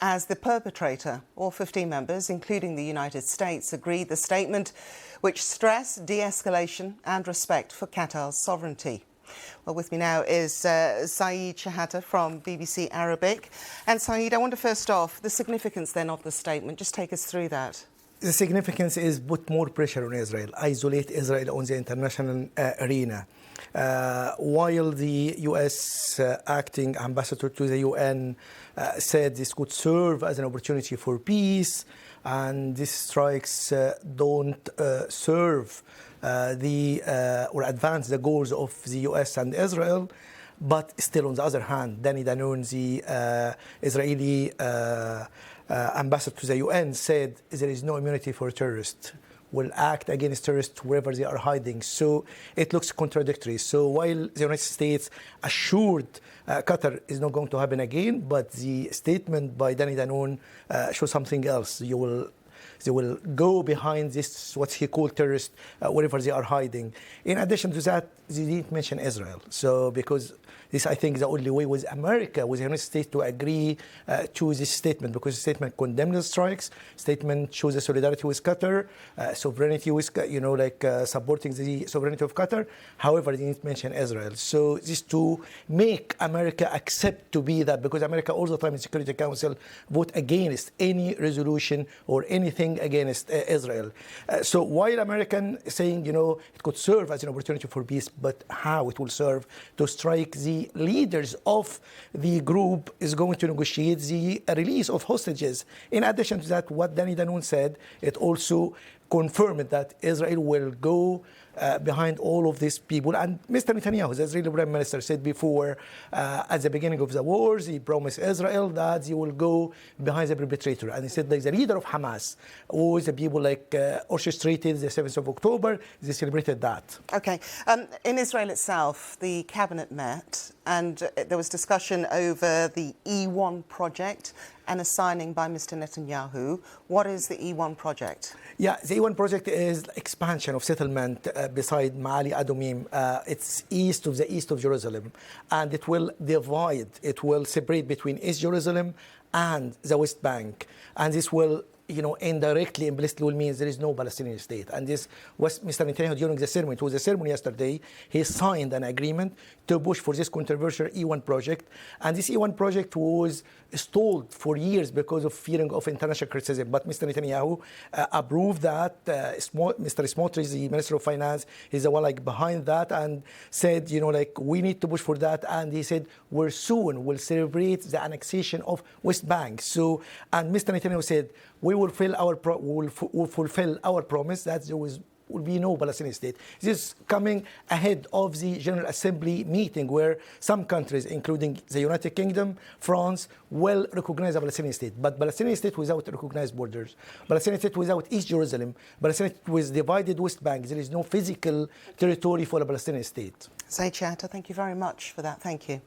as the perpetrator. All 15 members, including the United States, agreed the statement, which stressed de-escalation and respect for Qatar's sovereignty. Well, with me now is Saeed Shehata from BBC Arabic. And Saeed, I wonder first off, the significance then of the statement. Just take us through that. The significance is put more pressure on Israel, isolate Israel on the international arena. While the U.S. acting ambassador to the UN said this could serve as an opportunity for peace, and these strikes don't serve or advance the goals of the U.S. and Israel. But still, on the other hand, Danny Danon, the Israeli ambassador to the UN, said there is no immunity for terrorists. Will act against terrorists wherever they are hiding. So it looks contradictory. So while the United States assured Qatar is not going to happen again, but the statement by Danny Danon shows something else. They will go behind this, what he called terrorists, wherever they are hiding. In addition to that, they didn't mention Israel. So because this, I think, the only way was America, with the United States, to agree to this statement, because the statement condemned the strikes, statement shows the solidarity with Qatar, sovereignty with, supporting the sovereignty of Qatar. However, they didn't mention Israel. So this to make America accept to be that, because America all the time in Security Council vote against any resolution or anything against Israel. So while American saying, it could serve as an opportunity for peace, but how it will serve to strike the leaders of the group is going to negotiate the release of hostages. In addition to that, what Danny Danon said, it also confirmed that Israel will go behind all of these people. And Mr. Netanyahu, the Israeli Prime Minister, said before, at the beginning of the wars, he promised Israel that he will go behind the perpetrator. And he said, like the leader of Hamas, or the people orchestrated the 7th of October, they celebrated that. Okay. In Israel itself, the cabinet met and there was discussion over the E1 project and a signing by Mr. Netanyahu. What is the E1 project? Yeah, the E1 project is expansion of settlement beside Ma'ali Adumim. It's east of Jerusalem, and it will divide, it will separate between East Jerusalem and the West Bank. And this will indirectly, implicitly will mean there is no Palestinian state. And this was Mr. Netanyahu during the ceremony. It was a ceremony yesterday. He signed an agreement to push for this controversial E1 project. And this E1 project was stalled for years because of fearing of international criticism. But Mr. Netanyahu approved that. Mr. Smotrich, the Minister of Finance, is the one behind that, and said, we need to push for that. And he said, we'll celebrate the annexation of West Bank. So, and Mr. Netanyahu said, we will fulfill our promise that there will be no Palestinian state. This is coming ahead of the General Assembly meeting where some countries, including the United Kingdom, France, will recognize a Palestinian state. But Palestinian state without recognized borders, Palestinian state without East Jerusalem, Palestinian state with divided West Bank, there is no physical territory for a Palestinian state. Saeed Shehata, thank you very much for that. Thank you.